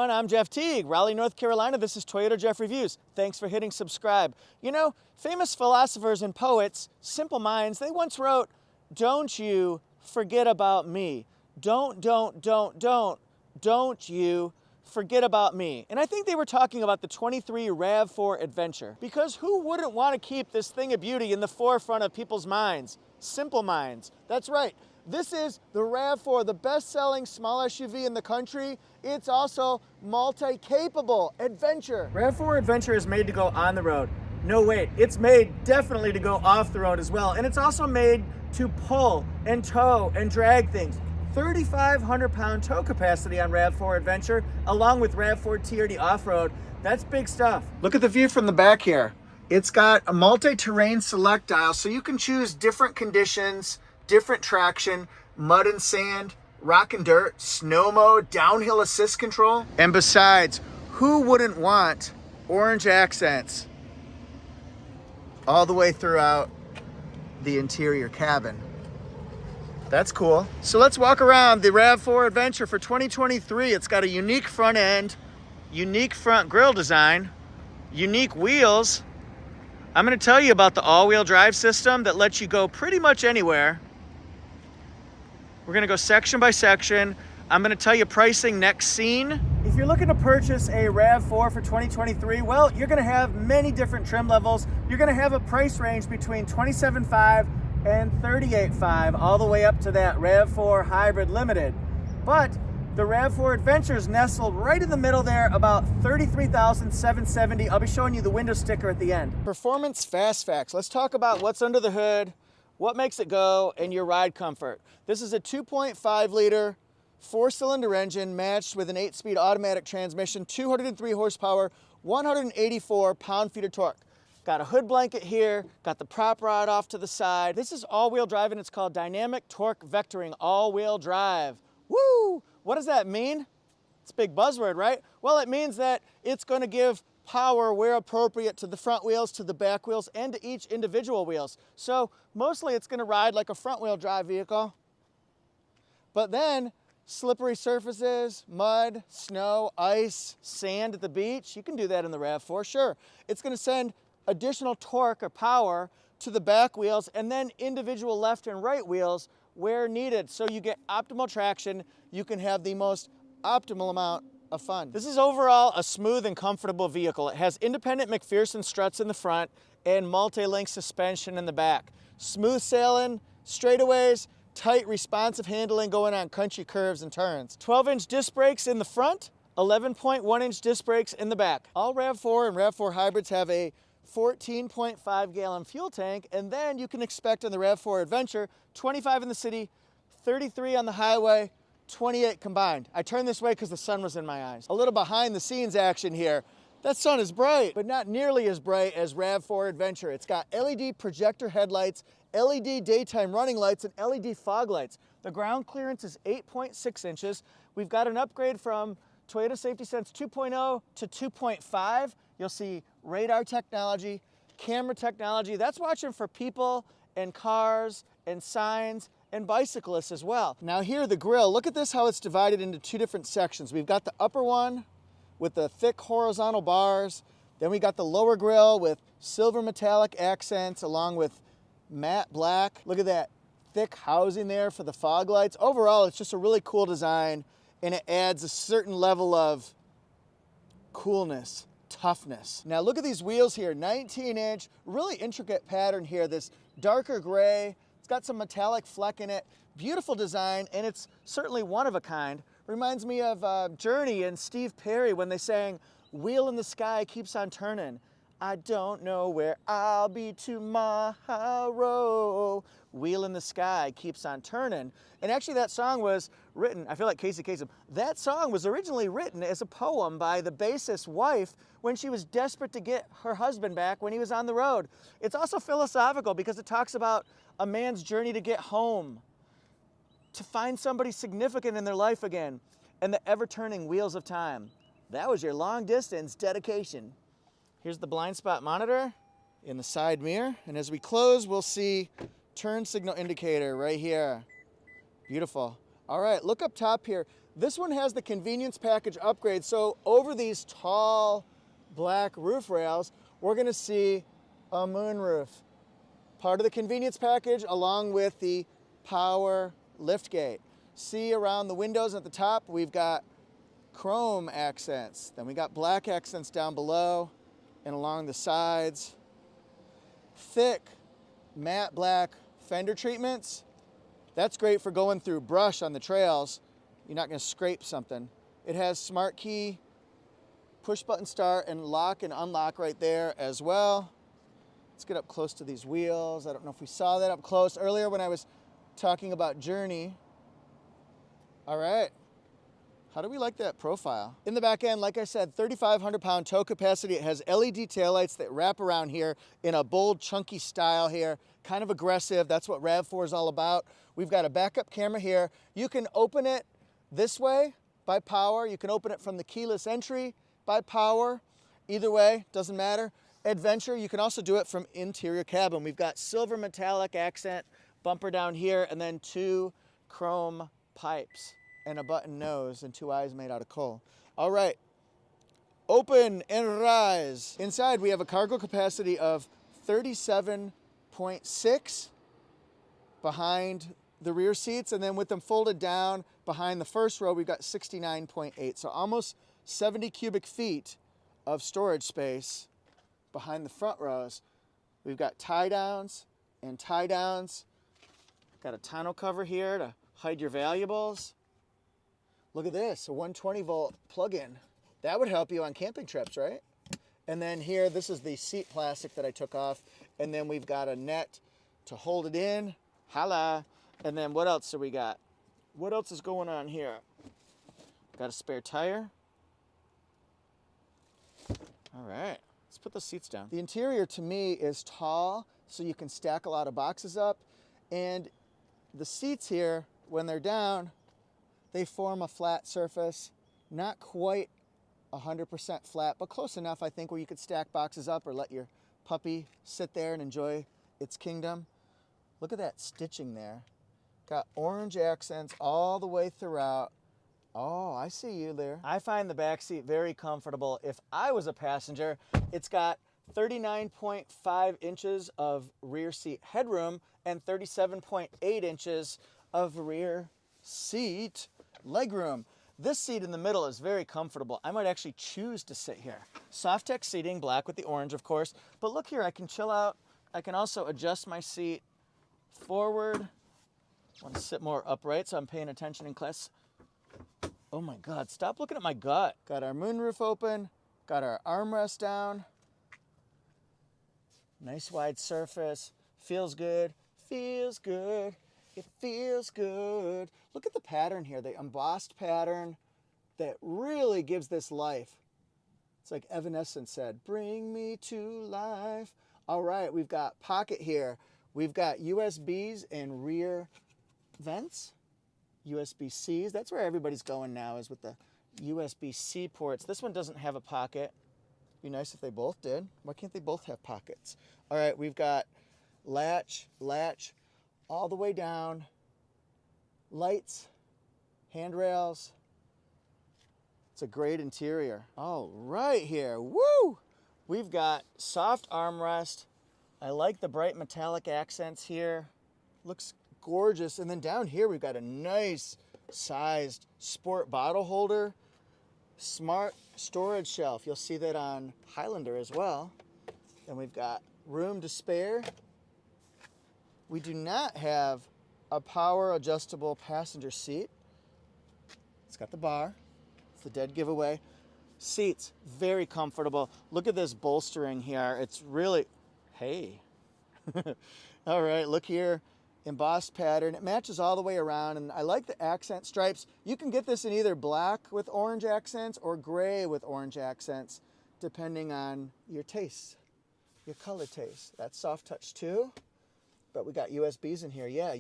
everyone, I'm Jeff Teague, Raleigh, North Carolina. This is Toyota Jeff Reviews. Thanks for hitting subscribe. You know, famous philosophers and poets, simple minds, they once wrote, "Don't you forget about me. Don't you forget about me." And I think they were talking about the 23 RAV4 Adventure, because who wouldn't want to keep this thing of beauty in the forefront of people's minds? Simple minds. That's right. This is the RAV4, the best-selling small SUV in the country. It's also multi-capable adventure. RAV4 Adventure is made to go on the road. No, wait, it's made definitely to go off the road as well. And it's also made to pull and tow and drag things. 3,500 pound tow capacity on RAV4 Adventure, along with RAV4 TRD off-road. That's big stuff. Look at the view from the back here. It's got a multi-terrain select dial, so you can choose different conditions, different traction, mud and sand, rock and dirt, snow mode, downhill assist control. And besides, who wouldn't want orange accents all the way throughout the interior cabin? That's cool. So let's walk around the RAV4 Adventure for 2023. It's got a unique front end, unique front grille design, unique wheels. I'm going to tell you about the all-wheel drive system that lets you go pretty much anywhere. We're going to go section by section. I'm going to tell you pricing next scene. If you're looking to purchase a RAV4 for 2023, well, you're going to have many different trim levels. You're going to have a price range between $27,500 and $38,500, all the way up to that RAV4 Hybrid Limited. But the RAV4 Adventure is nestled right in the middle there, about $33,770. I'll be showing you the window sticker at the end. Performance fast facts. Let's talk about what's under the hood, what makes it go, and your ride comfort. This is a 2.5 liter 4-cylinder engine matched with an 8-speed automatic transmission, 203 horsepower, 184 pound-feet of torque. Got a hood blanket here, got the prop rod off to the side. This is all-wheel drive, and it's called Dynamic Torque Vectoring All-Wheel Drive. Woo! What does that mean? It's a big buzzword, right? Well, it means that it's going to give power where appropriate to the front wheels, to the back wheels, and to each individual wheels. So mostly it's going to ride like a front-wheel drive vehicle. But then slippery surfaces, mud, snow, ice, sand at the beach, you can do that in the RAV4, sure. It's going to send additional torque or power to the back wheels and then individual left and right wheels where needed. So you get optimal traction, you can have the most optimal amount of fun. This is overall a smooth and comfortable vehicle. It has independent McPherson struts in the front and multi-link suspension in the back. Smooth sailing, straightaways, tight responsive handling going on country curves and turns. 12-inch disc brakes in the front, 11.1-inch disc brakes in the back. All RAV4 and RAV4 hybrids have a 14.5-gallon fuel tank, and then you can expect on the RAV4 Adventure 25 in the city, 33 on the highway, 28 combined. I turned this way because the sun was in my eyes. A little behind the scenes action here. That sun is bright, but not nearly as bright as RAV4 Adventure. It's got LED projector headlights, LED daytime running lights, and LED fog lights. The ground clearance is 8.6 inches. We've got an upgrade from Toyota Safety Sense 2.0 to 2.5. You'll see radar technology, camera technology. That's watching for people and cars and signs and bicyclists as well. Now here, the grille, look at this, how it's divided into two different sections. We've got the upper one with the thick horizontal bars. Then we got the lower grille with silver metallic accents along with matte black. Look at that thick housing there for the fog lights. Overall, it's just a really cool design, and it adds a certain level of coolness, toughness. Now look at these wheels here, 19-inch, really intricate pattern here, this darker gray. It's got some metallic fleck in it. Beautiful design, and it's certainly one of a kind. Reminds me of Journey and Steve Perry when they sang, "Wheel in the Sky Keeps on Turning. I don't know where I'll be tomorrow. Wheel in the Sky Keeps on Turning." And actually that song was written, I feel like Casey Kasem, that song was originally written as a poem by the bassist's wife when she was desperate to get her husband back when he was on the road. It's also philosophical because it talks about a man's journey to get home, to find somebody significant in their life again, and the ever-turning wheels of time. That was your long-distance dedication. Here's the blind spot monitor in the side mirror, and as we close, we'll see turn signal indicator right here. Beautiful. All right, look up top here. This one has the convenience package upgrade. So over these tall black roof rails, we're gonna see a moonroof. Part of the convenience package along with the power liftgate. See around the windows at the top, we've got chrome accents. Then we got black accents down below and along the sides. Thick matte black fender treatments. That's great for going through brush on the trails. You're not gonna scrape something. It has smart key, push button start, and lock and unlock right there as well. Let's get up close to these wheels. I don't know if we saw that up close earlier when I was talking about Journey. All right. How do we like that profile? In the back end, like I said, 3,500 pound tow capacity. It has LED taillights that wrap around here in a bold, chunky style here. Kind of aggressive. That's what RAV4 is all about. We've got a backup camera here. You can open it this way by power. You can open it from the keyless entry by power. Either way, doesn't matter. Adventure, you can also do it from interior cabin. We've got silver metallic accent bumper down here and then 2 chrome pipes and a button nose and 2 eyes made out of coal. All right, open and rise. Inside we have a cargo capacity of 37.6 behind the rear seats, and then with them folded down behind the first row, we've got 69.8. So almost 70 cubic feet of storage space behind the front rows. We've got tie downs and tie downs. Got a tonneau cover here to hide your valuables. Look at this, a 120 volt plug-in. That would help you on camping trips, right? And then here, this is the seat plastic that I took off. And then we've got a net to hold it in. Holla. And then what else do we got? What else is going on here? Got a spare tire. All right, let's put the seats down. The interior to me is tall, so you can stack a lot of boxes up. And the seats here, when they're down, they form a flat surface. Not quite 100% flat, but close enough, I think, where you could stack boxes up or let your puppy sit there and enjoy its kingdom. Look at that stitching there. Got orange accents all the way throughout. Oh, I see you there. I find the back seat very comfortable. If I was a passenger, it's got 39.5 inches of rear seat headroom and 37.8 inches of rear seat legroom. This seat in the middle is very comfortable. I might actually choose to sit here. Soft-Tech seating, black with the orange, of course. But look here, I can chill out. I can also adjust my seat forward. I want to sit more upright, so I'm paying attention in class. Oh my God, stop looking at my gut. Got our moonroof open, got our armrest down. Nice wide surface, feels good, feels good. It feels good. Look at the pattern here, the embossed pattern that really gives this life. It's like Evanescence said, bring me to life. All right, we've got pocket here. We've got USBs and rear vents, USB-Cs. That's where everybody's going now, is with the USB-C ports. This one doesn't have a pocket. Be nice if they both did. Why can't they both have pockets? All right, we've got latch, all the way down, lights, handrails. It's a great interior. All right here, woo! We've got soft armrest. I like the bright metallic accents here. Looks gorgeous. And then down here, we've got a nice sized sport bottle holder. Smart storage shelf. You'll see that on Highlander as well. And we've got room to spare. We do not have a power adjustable passenger seat. It's got the bar. It's the dead giveaway. Seats, very comfortable. Look at this bolstering here. It's really, hey. All right, look here. Embossed pattern. It matches all the way around, and I like the accent stripes. You can get this in either black with orange accents or gray with orange accents, depending on your taste, your color taste. That's soft touch too. But we got USBs in here. Yeah,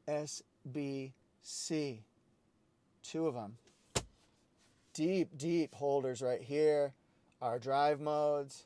USB-C. 2 of them. Deep holders right here. Our drive modes.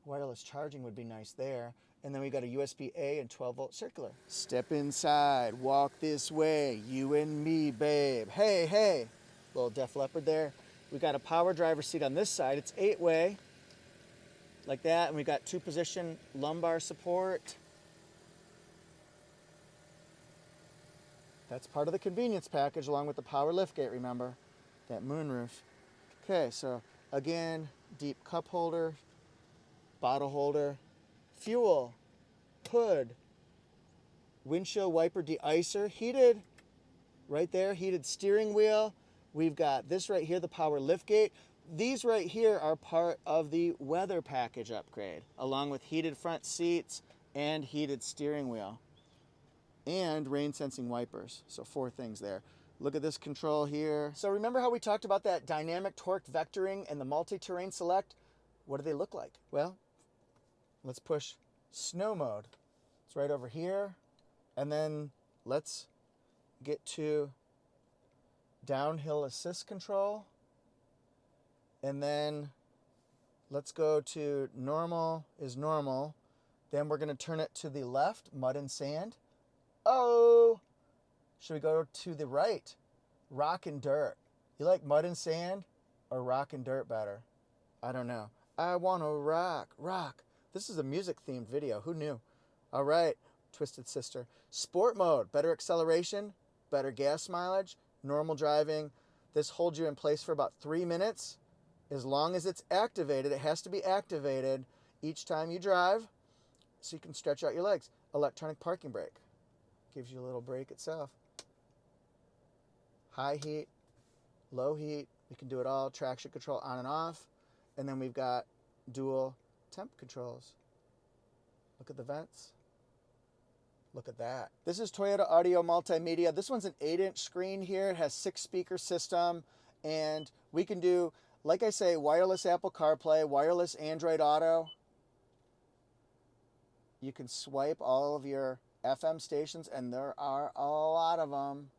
Wireless charging would be nice there. And then we got a USB-A and 12-volt circular. Step inside, walk this way, you and me, babe. Hey, hey. Little Def Leppard there. We got a power driver seat on this side. It's 8-way, like that. And we got 2-position lumbar support. That's part of the convenience package along with the power liftgate, remember? That moonroof. Okay, so again, deep cup holder, bottle holder, fuel, hood, windshield wiper de-icer, heated, right there, heated steering wheel. We've got this right here, the power liftgate. These right here are part of the weather package upgrade, along with heated front seats and heated steering wheel. And rain sensing wipers. So 4 things there. Look at this control here. So remember how we talked about that dynamic torque vectoring and the multi-terrain select? What do they look like? Well, let's push snow mode. It's right over here. And then let's get to downhill assist control. And then let's go to normal is normal. Then we're going to turn it to the left, mud and sand. Oh, should we go to the right? Rock and dirt. You like mud and sand or rock and dirt better? I don't know. I want to rock. This is a music themed video. Who knew? All right, Twisted Sister. Sport mode, better acceleration, better gas mileage, normal driving. This holds you in place for about 3 minutes. As long as it's activated, it has to be activated each time you drive so you can stretch out your legs. Electronic parking brake. Gives you a little brake itself. High heat, low heat, we can do it all. Traction control on and off. And then we've got dual temp controls. Look at the vents. Look at that. This is Toyota Audio Multimedia. This one's an 8-inch screen here. It has 6-speaker system. And we can do, like I say, wireless Apple CarPlay, wireless Android Auto. You can swipe all of your FM stations, and there are a lot of them.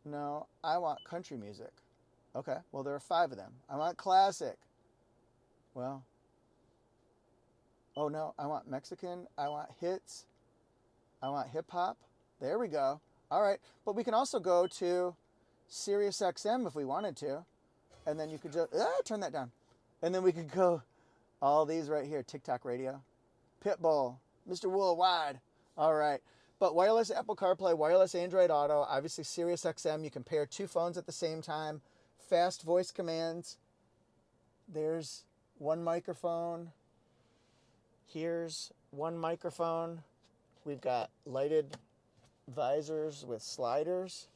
No, I want country music. Okay, well, there are 5 of them. I want classic. Well, oh no, I want Mexican. I want hits. I want hip hop. There we go. All right, but we can also go to Sirius XM if we wanted to, and then you could just turn that down, and then we could go all these right here. TikTok radio. Pitbull, Mr. Worldwide. All right. But wireless Apple CarPlay, wireless Android Auto, obviously Sirius XM. You can pair 2 phones at the same time. Fast voice commands. There's 1 microphone. Here's 1 microphone. We've got lighted visors with sliders.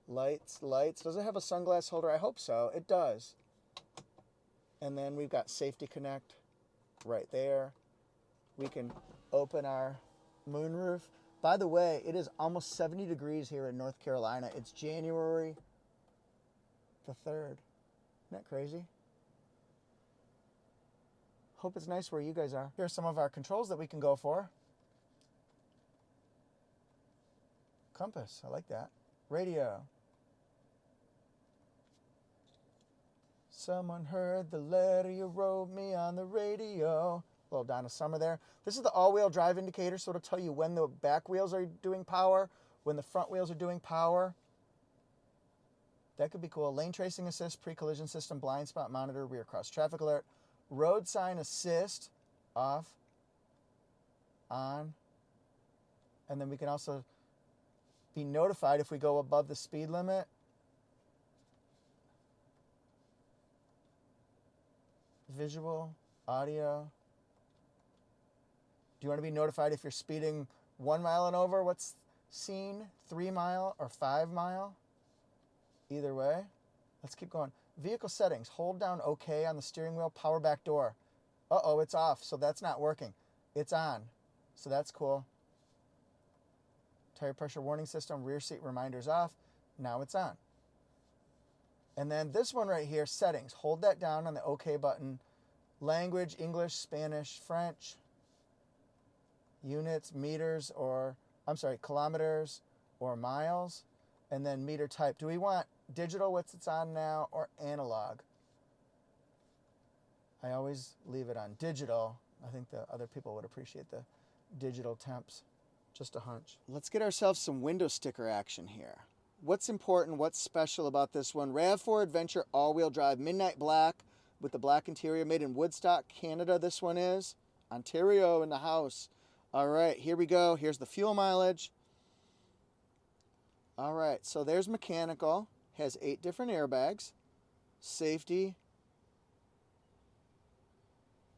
Lights. Does it have a sunglass holder? I hope so. It does. And then we've got Safety Connect right there. We can open our moonroof. By the way, it is almost 70 degrees here in North Carolina. It's January the 3rd. Isn't that crazy? Hope it's nice where you guys are. Here are some of our controls that we can go for. Compass, I like that. Radio. Someone heard the letter you wrote me on the radio. A little Donna Summer there. This is the all-wheel drive indicator, so it'll tell you when the back wheels are doing power, when the front wheels are doing power. That could be cool. Lane tracing assist, pre-collision system, blind spot monitor, rear cross traffic alert, road sign assist, off, on. And then we can also be notified if we go above the speed limit. Visual, audio. Do you want to be notified if you're speeding 1 mile and over? What's seen? 3 mile or 5 mile? Either way. Let's keep going. Vehicle settings. Hold down OK on the steering wheel. Power back door. Uh-oh, it's off, so that's not working. It's on, so that's cool. Tire pressure warning system. Rear seat reminders off. Now it's on. And then this one right here, settings. Hold that down on the OK button. Language, English, Spanish, French. Units, meters, or, I'm sorry, kilometers or miles. And then meter type. Do we want digital, what's it's on now, or analog? I always leave it on digital. I think the other people would appreciate the digital temps. Just a hunch. Let's get ourselves some window sticker action here. What's important, what's special about this one? RAV4 Adventure all-wheel drive, midnight black with the black interior, made in Woodstock, Canada this one is. Ontario in the house. All right, here we go. Here's the fuel mileage. All right, so there's mechanical. Has 8 different airbags. Safety,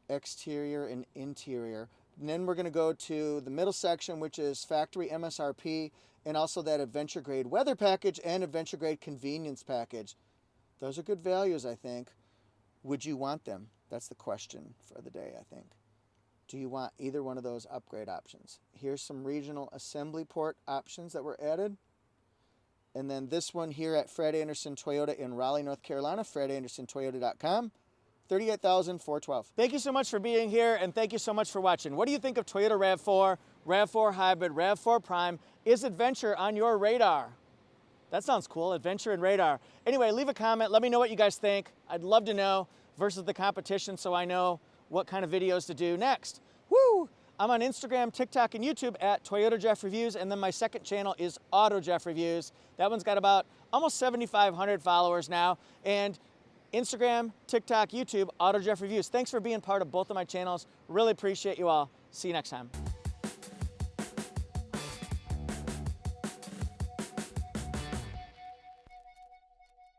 exterior, and interior. And then we're going to go to the middle section, which is factory MSRP, and also that adventure grade weather package and adventure grade convenience package. Those are good values, I think. Would you want them? That's the question for the day, I think. Do you want either one of those upgrade options? Here's some regional assembly port options that were added. And then this one here at Fred Anderson Toyota in Raleigh, North Carolina, fredandersontoyota.com, $38,412. Thank you so much for being here, and thank you so much for watching. What do you think of Toyota RAV4, RAV4 Hybrid, RAV4 Prime? Is adventure on your radar? That sounds cool, adventure and radar. Anyway, leave a comment. Let me know what you guys think. I'd love to know versus the competition so I know what kind of videos to do next. Woo! I'm on Instagram, TikTok, and YouTube at Toyota Jeff Reviews, and then my second channel is Auto Jeff Reviews. That one's got about almost 7,500 followers now. And Instagram, TikTok, YouTube, Auto Jeff Reviews. Thanks for being part of both of my channels. Really appreciate you all. See you next time.